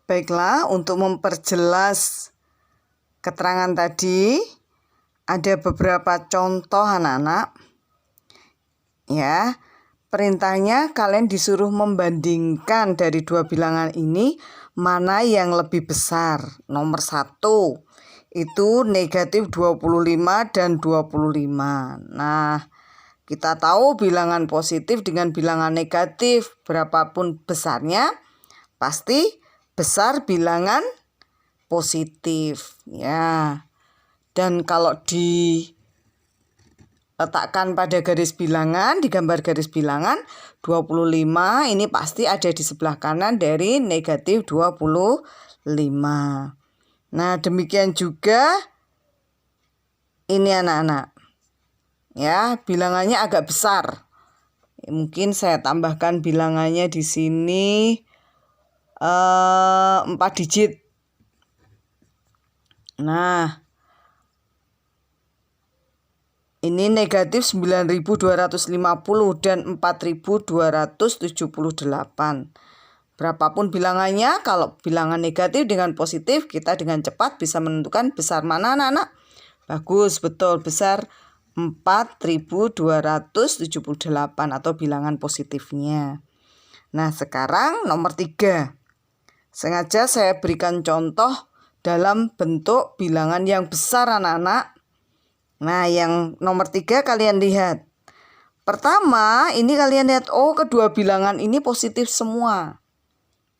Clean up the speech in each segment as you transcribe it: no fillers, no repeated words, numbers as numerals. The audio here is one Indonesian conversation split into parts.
Baiklah, untuk memperjelas keterangan tadi, ada beberapa contoh anak-anak. Ya, perintahnya kalian disuruh membandingkan dari dua bilangan ini mana yang lebih besar. Nomor 1 itu negatif 25 dan 25. Nah, kita tahu bilangan positif dengan bilangan negatif berapapun besarnya pasti besar bilangan positif ya. Dan kalau diletakkan pada garis bilangan, digambar garis bilangan 25 ini pasti ada di sebelah kanan dari negatif 25. Nah, demikian juga ini anak-anak. Ya, bilangannya agak besar. Mungkin saya tambahkan bilangannya di sini 4 digit. Nah, ini negatif 9.250 dan 4.278. Berapapun bilangannya, kalau bilangan negatif dengan positif, kita dengan cepat bisa menentukan besar mana anak-anak. Bagus, betul, besar 4.278 atau bilangan positifnya. Nah, sekarang nomor 3. Sengaja saya berikan contoh dalam bentuk bilangan yang besar anak-anak. Nah, yang nomor 3 kalian lihat. Pertama, ini kalian lihat, oh kedua bilangan ini positif semua.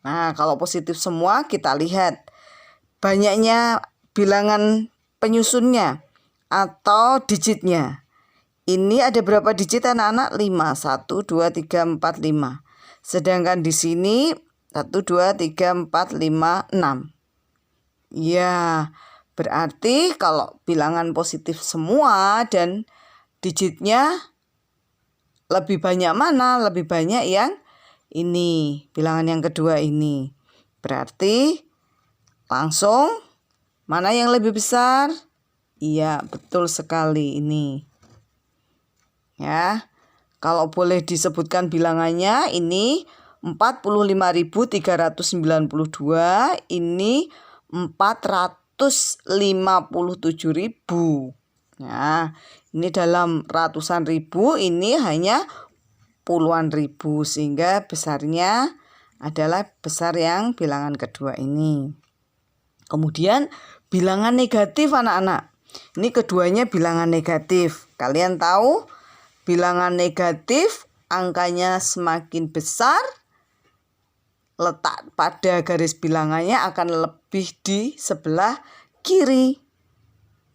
Nah, kalau positif semua kita lihat banyaknya bilangan penyusunnya atau digitnya. Ini ada berapa digit anak-anak? 5. 1, 2, 3, 4, 5. Sedangkan di sini 1, 2, 3, 4, 5, 6. Ya, berarti kalau bilangan positif semua dan digitnya lebih banyak mana? Lebih banyak yang ini, bilangan yang kedua ini. Berarti langsung mana yang lebih besar? Iya, betul sekali ini. Ya, kalau boleh disebutkan bilangannya ini 45.392, ini 457.000. Nah, ini dalam ratusan ribu, ini hanya puluhan ribu, sehingga besarnya adalah besar yang bilangan kedua ini. Kemudian bilangan negatif anak-anak. Ini keduanya bilangan negatif. Kalian tahu bilangan negatif angkanya semakin besar, letak pada garis bilangannya akan lebih di sebelah kiri.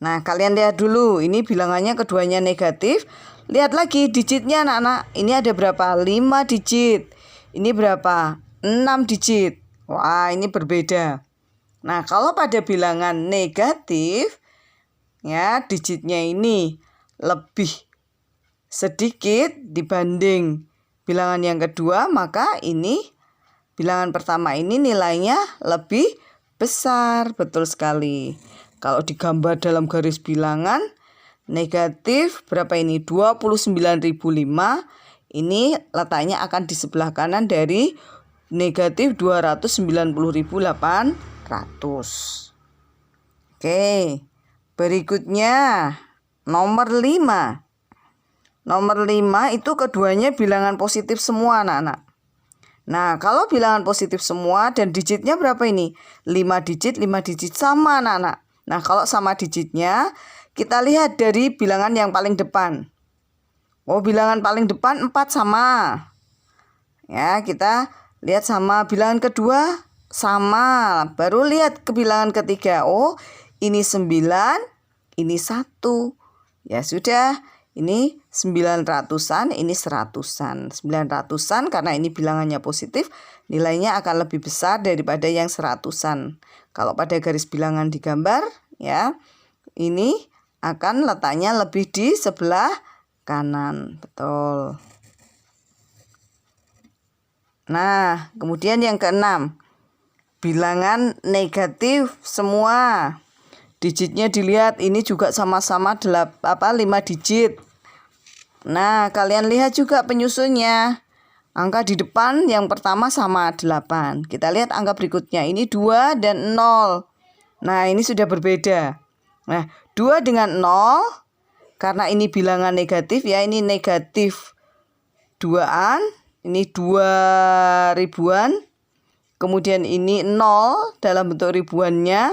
Nah, kalian lihat dulu, ini bilangannya keduanya negatif. Lihat lagi digitnya anak-anak. Ini ada berapa? 5 digit. Ini berapa? 6 digit. Wah, ini berbeda. Nah, kalau pada bilangan negatif, ya digitnya ini lebih sedikit dibanding bilangan yang kedua, maka ini bilangan pertama ini nilainya lebih besar. Betul sekali. Kalau digambar dalam garis bilangan negatif berapa ini? 29.005. Ini letaknya akan di sebelah kanan dari negatif 290.800. Oke. Berikutnya nomor 5. Nomor 5 itu keduanya bilangan positif semua anak-anak. Nah, kalau bilangan positif semua dan digitnya berapa ini? 5 digit, 5 digit sama anak-anak. Nah, kalau sama digitnya, kita lihat dari bilangan yang paling depan. Oh, bilangan paling depan 4 sama. Ya, kita lihat sama. Bilangan kedua sama. Baru lihat ke bilangan ketiga. Oh, ini 9, ini 1. Ya sudah. Ini 900-an, ini 100-an. 900-an karena ini bilangannya positif, nilainya akan lebih besar daripada yang 100-an. Kalau pada garis bilangan digambar, ya, ini akan letaknya lebih di sebelah kanan. Betul. Nah, kemudian yang keenam, bilangan negatif semua. Digitnya dilihat, ini juga sama-sama 5 digit. Nah, kalian lihat juga penyusunnya. Angka di depan yang pertama sama 8. Kita lihat angka berikutnya. Ini 2 dan 0. Nah, ini sudah berbeda. Nah, 2 dengan 0, karena ini bilangan negatif ya, ini negatif 2-an, ini 2 ribuan. Kemudian ini 0 dalam bentuk ribuannya.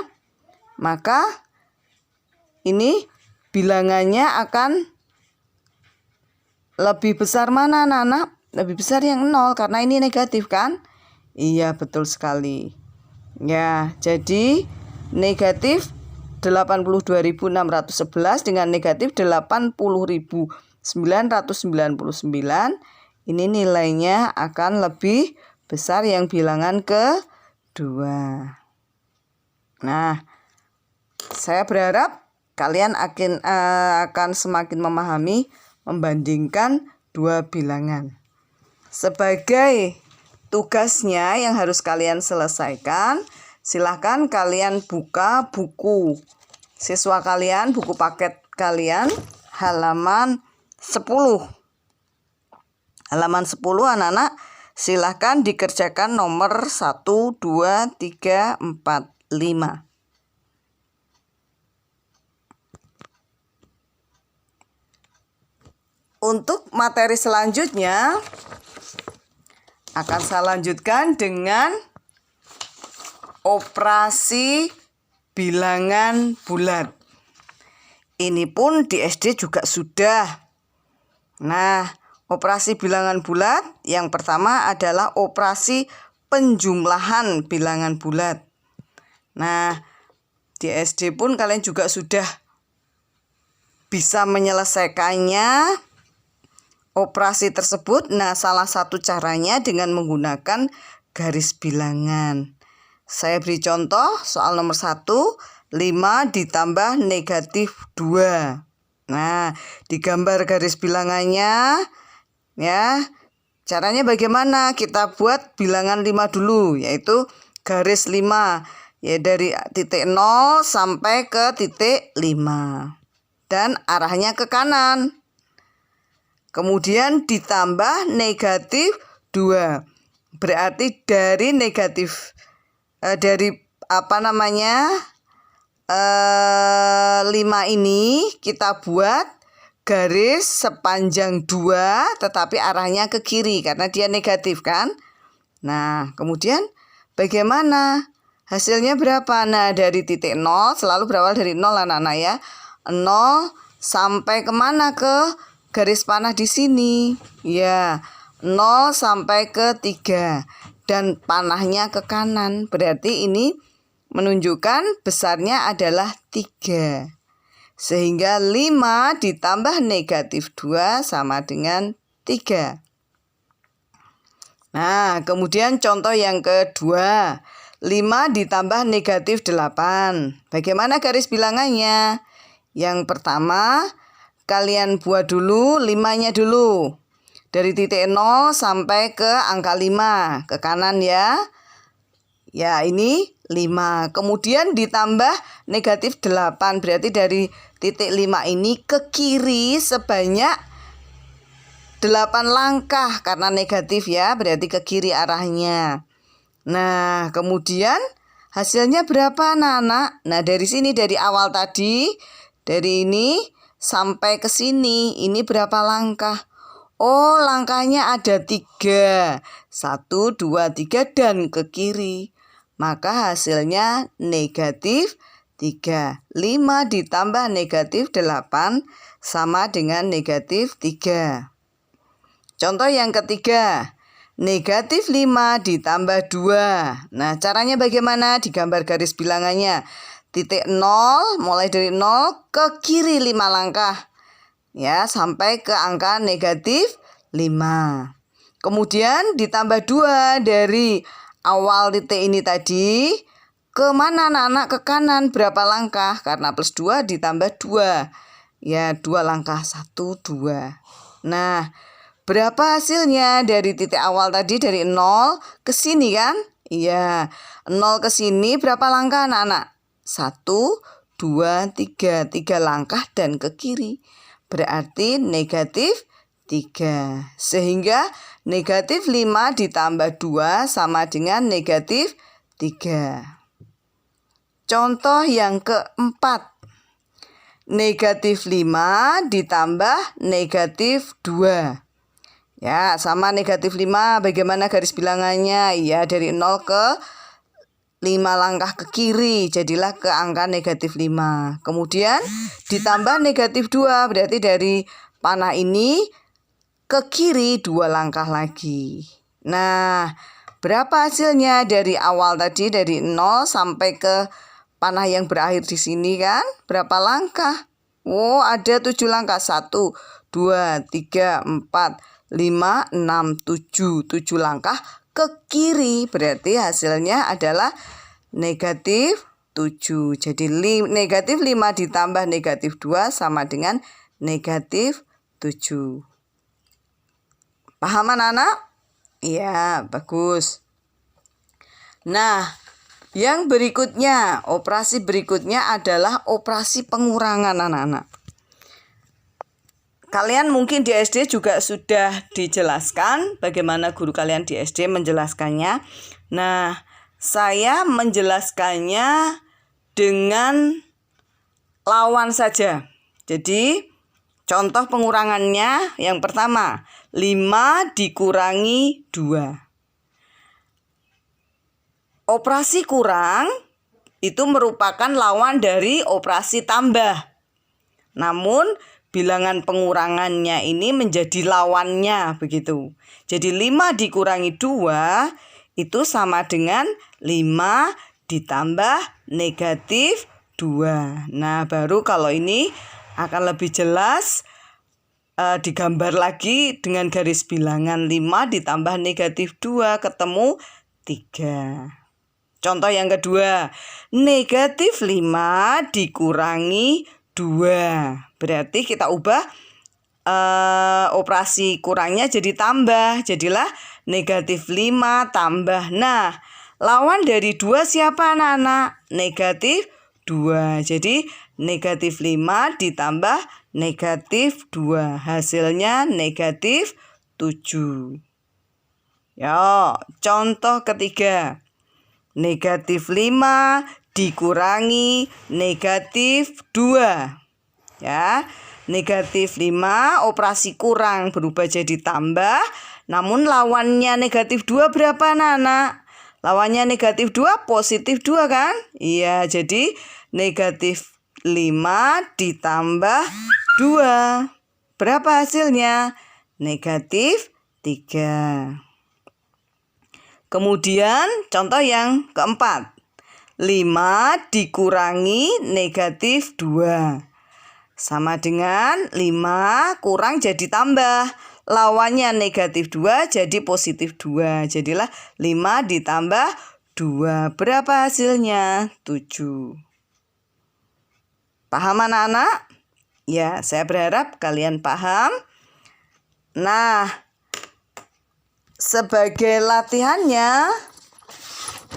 Maka ini bilangannya akan lebih besar mana, anak-anak? Lebih besar yang 0 karena ini negatif kan? Iya, betul sekali. Ya, jadi negatif 82.611 dengan negatif 80.999. Ini nilainya akan lebih besar yang bilangan kedua. Nah, saya berharap kalian akan semakin memahami membandingkan dua bilangan. Sebagai tugasnya yang harus kalian selesaikan, silahkan kalian buka buku siswa kalian, buku paket kalian, halaman 10. Halaman 10 anak-anak, silahkan dikerjakan nomor 1, 2, 3, 4, 5. Untuk materi selanjutnya akan saya lanjutkan dengan operasi bilangan bulat. Ini pun di SD juga sudah. Nah, operasi bilangan bulat yang pertama adalah operasi penjumlahan bilangan bulat. Nah, di SD pun kalian juga sudah bisa menyelesaikannya. Operasi tersebut, nah salah satu caranya dengan menggunakan garis bilangan. Saya beri contoh soal nomor 1, 5 ditambah negatif 2. Nah, digambar garis bilangannya ya. Caranya bagaimana? Kita buat bilangan 5 dulu, yaitu garis 5. Ya, dari titik 0 sampai ke titik 5. Dan arahnya ke kanan. Kemudian ditambah negatif 2. Berarti dari negatif dari 5 ini kita buat garis sepanjang 2 tetapi arahnya ke kiri karena dia negatif kan. Nah, kemudian bagaimana? Hasilnya berapa? Nah, dari titik 0 selalu berawal dari 0 anak-anak ya. 0 sampai kemana? Ke garis panah di sini. Ya, 0 sampai ke 3. Dan panahnya ke kanan. Berarti ini menunjukkan besarnya adalah 3. Sehingga 5 ditambah negatif 2 sama dengan 3. Nah, kemudian contoh yang kedua. 5 ditambah negatif 8. Bagaimana garis bilangannya? Yang pertama, kalian buat dulu 5-nya dulu. Dari titik 0 sampai ke angka 5. Ke kanan ya. Ya, ini 5. Kemudian ditambah negatif 8. Berarti dari titik 5 ini ke kiri sebanyak 8 langkah. Karena negatif ya, berarti ke kiri arahnya. Nah, kemudian hasilnya berapa anak-anak? Nah, dari sini, dari awal tadi, dari ini sampai ke sini, ini berapa langkah? Oh, langkahnya ada 3. 1, 2, 3 dan ke kiri. Maka hasilnya negatif 3. 5 ditambah negatif 8 sama dengan negatif 3. Contoh yang ketiga. Negatif 5 ditambah 2. Nah, caranya bagaimana? Digambar garis bilangannya. Titik 0, mulai dari 0 ke kiri 5 langkah. Ya, sampai ke angka negatif 5. Kemudian ditambah 2 dari awal titik ini tadi. Ke mana anak-anak? Ke kanan berapa langkah? Karena plus 2 ditambah 2. Ya, 2 langkah. 1, 2. Nah, berapa hasilnya dari titik awal tadi dari 0 ke sini kan? Iya, 0 ke sini berapa langkah anak-anak? 1, 2, 3. 3 langkah dan ke kiri. Berarti negatif 3. Sehingga Negatif 5 ditambah 2 sama dengan negatif 3. Contoh yang keempat. Negatif 5 ditambah negatif 2. Ya, sama negatif 5. Bagaimana garis bilangannya? Ya, dari 0 ke 5 langkah ke kiri. Jadilah ke angka negatif 5. Kemudian ditambah negatif 2. Berarti dari panah ini ke kiri 2 langkah lagi. Nah, berapa hasilnya dari awal tadi? Dari 0 sampai ke panah yang berakhir di sini kan? Berapa langkah? Oh, ada 7 langkah. 1, 2, 3, 4, 5, 6, 7. 7 langkah ke kiri. Berarti hasilnya adalah negatif 7. Jadi negatif 5 ditambah negatif 2 sama dengan negatif 7. Paham anak-anak? Iya, bagus. Nah, yang berikutnya, operasi berikutnya adalah operasi pengurangan anak-anak. Kalian mungkin di SD juga sudah dijelaskan bagaimana guru kalian di SD menjelaskannya. Nah, saya menjelaskannya dengan lawan saja. Jadi, contoh pengurangannya yang pertama, 5 dikurangi 2. Operasi kurang itu merupakan lawan dari operasi tambah. Namun bilangan pengurangannya ini menjadi lawannya begitu. Jadi 5 dikurangi 2 itu sama dengan 5 ditambah negatif 2. Nah, baru kalau ini akan lebih jelas digambar lagi dengan garis bilangan 5 ditambah negatif 2 ketemu 3. Contoh yang kedua, negatif 5 dikurangi 2. Berarti kita ubah operasi kurangnya jadi tambah. Jadilah negatif 5 tambah. Nah, lawan dari 2 siapa anak-anak? Negatif 2. Jadi negatif 5 ditambah negatif 2. Hasilnya negatif 7. Ya, contoh ketiga. Negatif 5 dikurangi negatif 2. Ya, negatif 5 operasi kurang berubah jadi tambah. Namun lawannya negatif 2 berapa anak-anak? Lawannya negatif 2 positif 2 kan? Iya, jadi negatif 5 ditambah 2. Berapa hasilnya? Negatif 3. Kemudian contoh yang keempat. 5 dikurangi negatif 2. Sama dengan 5 kurang jadi tambah. Lawannya negatif 2 jadi positif 2. Jadilah 5 ditambah 2. Berapa hasilnya? 7. Paham anak-anak? Ya, saya berharap kalian paham. Nah, sebagai latihannya,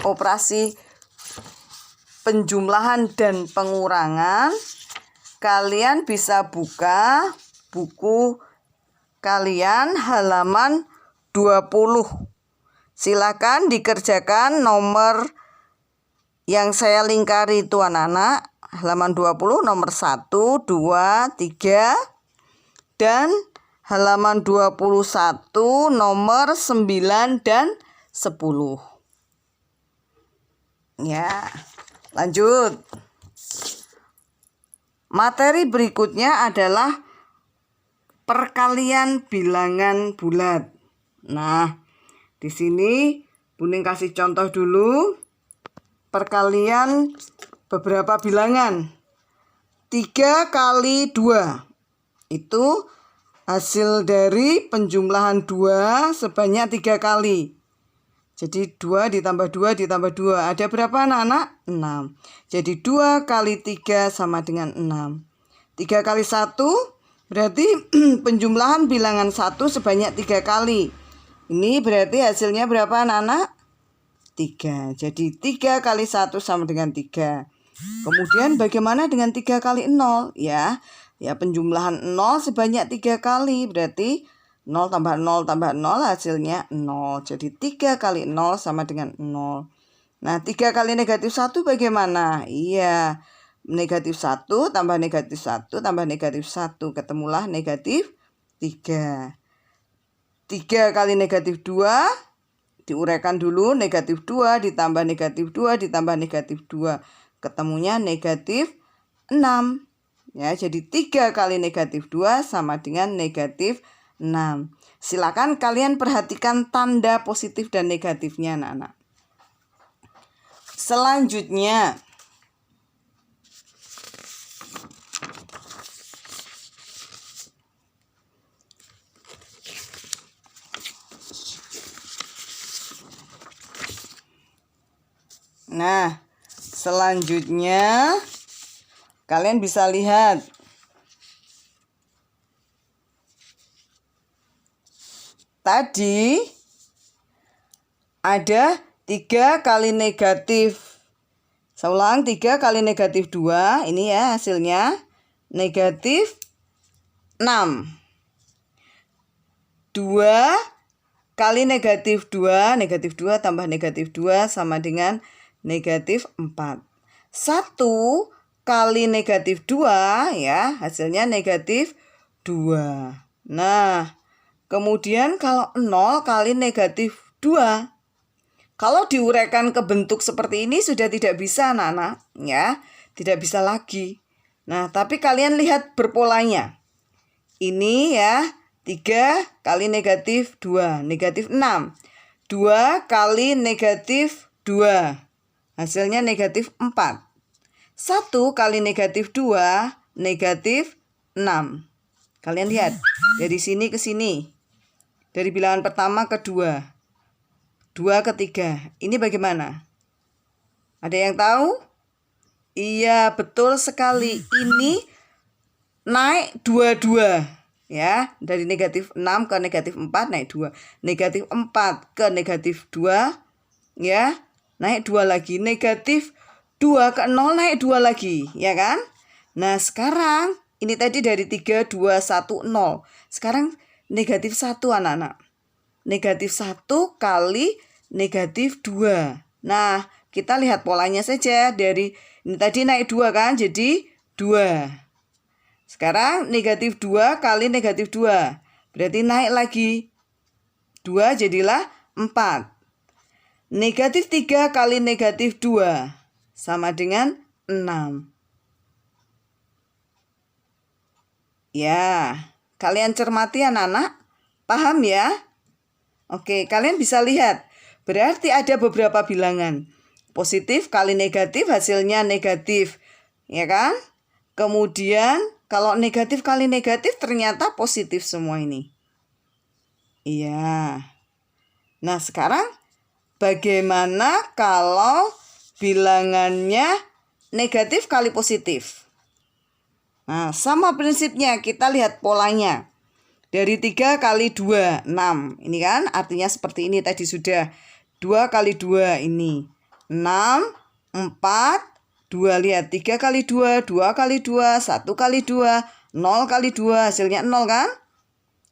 operasi penjumlahan dan pengurangan, kalian bisa buka buku kalian halaman 20. Silakan dikerjakan nomor yang saya lingkari itu anak-anak. Halaman 20 nomor 1, 2, 3 dan halaman 21 nomor 9 dan 10. Ya, lanjut. Materi berikutnya adalah perkalian bilangan bulat. Nah, di sini Buning kasih contoh dulu perkalian beberapa bilangan. 3 kali 2 itu hasil dari penjumlahan 2 sebanyak 3 kali. Jadi 2 ditambah 2 ditambah 2. Ada berapa anak-anak? 6. Jadi 2 kali 3 sama dengan 6. 3 kali 1 berarti penjumlahan bilangan 1 sebanyak 3 kali. Ini berarti hasilnya berapa anak-anak? 3. Jadi 3 kali 1 sama dengan 3. Kemudian bagaimana dengan 3 kali 0? Ya penjumlahan 0 sebanyak 3 kali. Berarti 0 tambah 0 tambah 0 hasilnya 0. Jadi 3 kali 0 sama dengan 0. Nah, 3 kali negatif 1 bagaimana? Iya, negatif 1 tambah negatif 1 tambah negatif 1. Ketemulah negatif 3. 3 kali negatif 2, diuraikan dulu, negatif 2 ditambah negatif 2 ditambah negatif 2. Ketemunya negatif 6. Ya, jadi 3 kali negatif 2 sama dengan negatif 6. Silakan kalian perhatikan tanda positif dan negatifnya, anak-anak. Selanjutnya, kalian bisa lihat tadi ada 3 kali negatif. Saya ulang, 3 kali negatif 2. Ini ya hasilnya negatif 6. 2 kali negatif 2. Negatif 2 tambah negatif 2 sama dengan negatif 4. 1 kali negatif 2 ya hasilnya negatif 2. Nah, kemudian kalau 0 kali negatif 2. Kalau diuraikan ke bentuk seperti ini sudah tidak bisa, anak-anak, ya. Tidak bisa lagi. Nah, tapi kalian lihat berpolanya. Ini ya, 3 kali negatif 2, negatif 6. 2 kali negatif 2, hasilnya negatif 4. 1 kali negatif 2, negatif 6. Kalian lihat, dari sini ke sini. Dari bilangan pertama ke 2. 2 ke 3. Ini bagaimana? Ada yang tahu? Iya, betul sekali. Ini naik 22. Ya, dari negatif 6 ke negatif 4 naik 2. Negatif 4 ke negatif 2. Ya, naik 2 lagi. Negatif 2 ke 0 naik 2 lagi. Ya kan? Nah, sekarang ini tadi dari 3, 2, 1, 0. Sekarang negatif 1, anak-anak. Negatif 1 kali negatif 2. Nah, kita lihat polanya saja. Dari ini tadi naik 2 kan, jadi 2. Sekarang negatif 2 kali negatif 2. Berarti naik lagi. 2 jadilah 4. Negatif 3 kali negatif 2. Sama dengan 6. Ya, kalian cermati anak-anak. Paham ya? Oke, kalian bisa lihat. Berarti ada beberapa bilangan. Positif kali negatif hasilnya negatif. Ya kan? Kemudian kalau negatif kali negatif ternyata positif semua ini. Iya. Nah, sekarang bagaimana kalau bilangannya negatif kali positif? Nah, sama prinsipnya, kita lihat polanya. Dari 3 kali 2, 6. Ini kan artinya seperti ini tadi sudah. 2 kali 2 ini. 6, 4, 2. Lihat, 3 kali 2, 2 kali 2, 1 kali 2, 0 kali 2. Hasilnya 0 kan?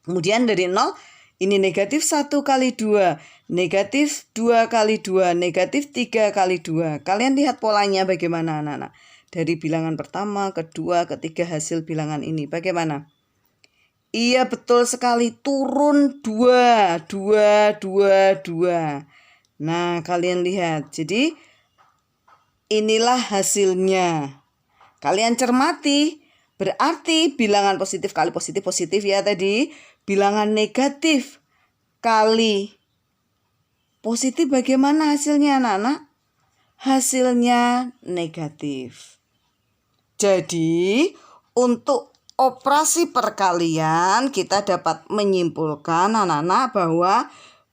Kemudian dari 0, ini negatif 1 kali 2. Negatif 2 kali 2. Negatif 3 kali 2. Kalian lihat polanya bagaimana anak-anak? Dari bilangan pertama, kedua, ketiga hasil bilangan ini. Bagaimana? Iya, betul sekali. Turun 2, 2, 2, 2. Nah, kalian lihat. Jadi, inilah hasilnya. Kalian cermati. Berarti bilangan positif kali positif, positif ya tadi. Bilangan negatif kali positif bagaimana hasilnya anak-anak? Hasilnya negatif. Jadi, untuk operasi perkalian kita dapat menyimpulkan anak-anak bahwa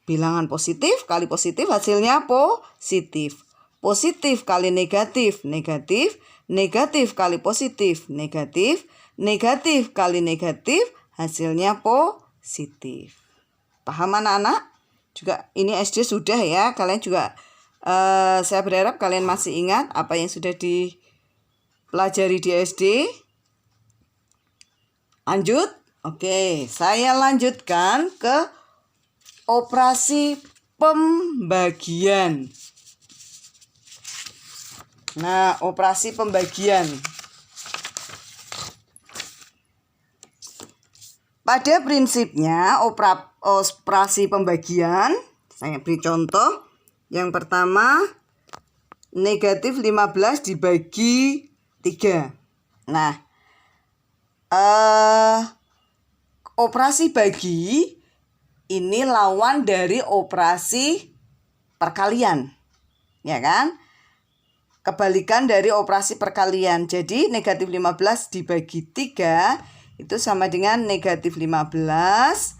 bilangan positif kali positif hasilnya positif. Positif kali negatif, negatif. Negatif kali positif, negatif. Negatif kali negatif hasilnya positif. Paham anak-anak? Juga ini SD sudah ya. Kalian juga saya berharap kalian masih ingat apa yang sudah dipelajari di SD. Lanjut, Oke, saya lanjutkan ke operasi pembagian. Nah, operasi pembagian. Pada prinsipnya, operasi pembagian, saya beri contoh. Yang pertama, negatif 15 dibagi 3. Nah, operasi bagi ini lawan dari operasi perkalian, ya kan? Kebalikan dari operasi perkalian. Jadi negatif 15 dibagi 3 itu sama dengan negatif 15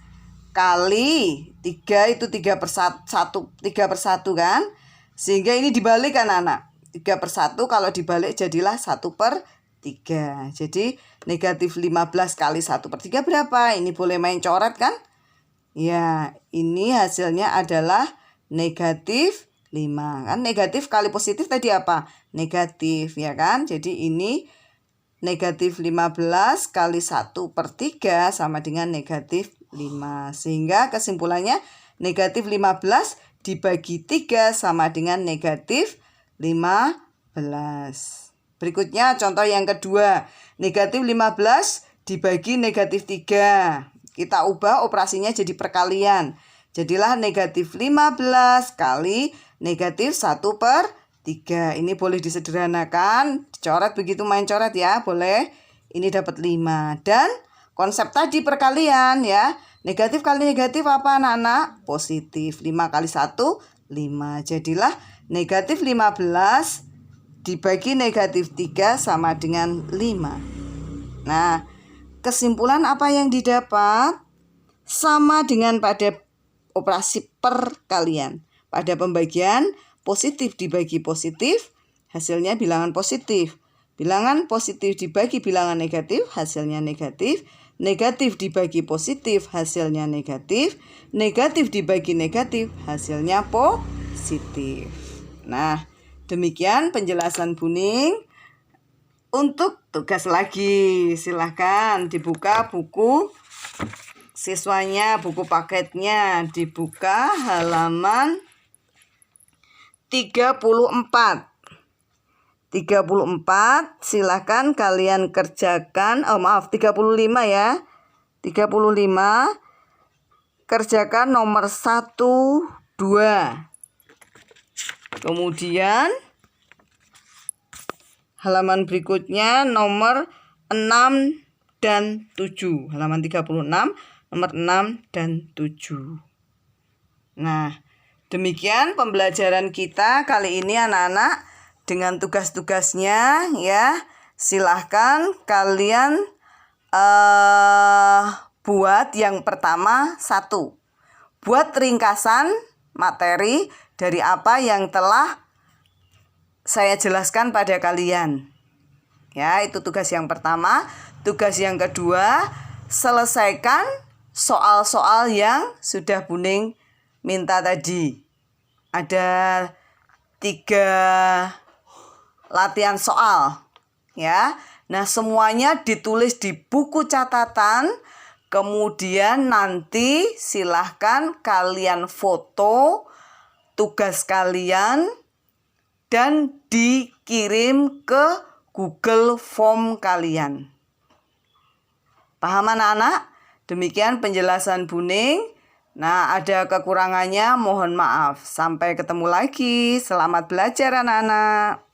kali 3 itu 3/1 kan? Sehingga ini dibalik anak-anak. 3/1 kalau dibalik jadilah 1/3. Jadi negatif 15 kali 1/3 berapa? Ini boleh main coret kan? Ya, ini hasilnya adalah negatif 5. Kan negatif kali positif tadi apa? Negatif, ya kan? Jadi ini negatif 15 kali 1/3 sama dengan negatif 5. Sehingga kesimpulannya negatif 15 dibagi 3 sama dengan negatif 15. Berikutnya contoh yang kedua. Negatif 15 dibagi negatif 3. Kita ubah operasinya jadi perkalian. Jadilah negatif 15 kali negatif 1/3. Ini boleh disederhanakan, dicoret begitu, main coret ya, boleh. Ini dapat 5. Dan konsep tadi perkalian ya. Negatif kali negatif apa anak-anak? Positif. 5 kali 1, 5. Jadilah negatif 15 dibagi negatif 3 sama dengan 5. Nah, kesimpulan apa yang didapat? Sama dengan pada operasi perkalian. Pada pembagian, positif dibagi positif, hasilnya bilangan positif. Bilangan positif dibagi bilangan negatif, hasilnya negatif. Negatif dibagi positif, hasilnya negatif. Negatif dibagi negatif, hasilnya positif. Nah, demikian penjelasan Buning. Untuk tugas lagi, silahkan dibuka buku siswanya, buku paketnya. Dibuka halaman 34. 34, silahkan kalian kerjakan. 35 ya. 35, kerjakan nomor 1, 2. Kemudian halaman berikutnya nomor 6 dan 7. Halaman 36, nomor 6 dan 7. Nah, demikian pembelajaran kita kali ini anak-anak dengan tugas-tugasnya ya. Silahkan kalian buat yang pertama 1. Buat ringkasan materi dari apa yang telah saya jelaskan pada kalian. Ya, itu tugas yang pertama. Tugas yang kedua, selesaikan soal-soal yang sudah Buning minta tadi. Ada 3 latihan soal. Ya. Nah, semuanya ditulis di buku catatan. Kemudian nanti silahkan kalian foto tugas kalian dan dikirim ke Google Form kalian. Paham anak-anak? Demikian penjelasan Buning. Nah, ada kekurangannya mohon maaf. Sampai ketemu lagi. Selamat belajar anak-anak.